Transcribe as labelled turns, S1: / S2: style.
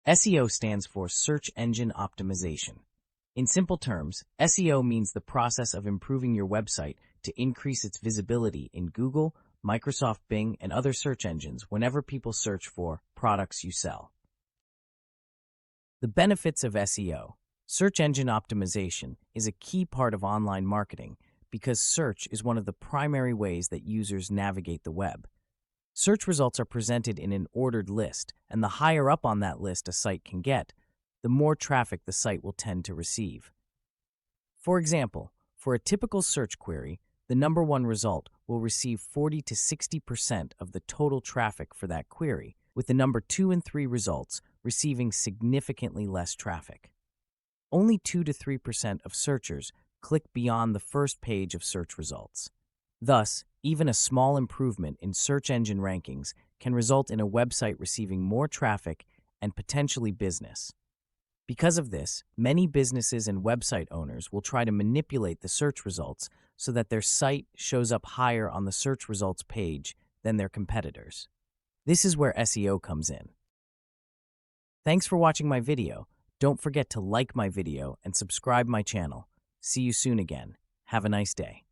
S1: SEO stands for Search Engine Optimization. In simple terms, SEO means the process of improving your website to increase its visibility in Google, Microsoft Bing, and other search engines whenever people search for products you sell. The benefits of SEO. Search engine optimization is a key part of online marketing because search is one of the primary ways that users navigate the web. Search results are presented in an ordered list, and the higher up on that list a site can get, the more traffic the site will tend to receive. For example, for a typical search query, the number one result will receive 40 to 60% of the total traffic for that query, with the number 2 and 3 results receiving significantly less traffic. Only 2 to 3% of searchers click beyond the first page of search results. Thus, even a small improvement in search engine rankings can result in a website receiving more traffic and potentially business. Because of this, many businesses and website owners will try to manipulate the search results so that their site shows up higher on the search results page than their competitors. This is where SEO comes in. Thanks for watching my video. Don't forget to like my video and subscribe my channel. See you soon again. Have a nice day.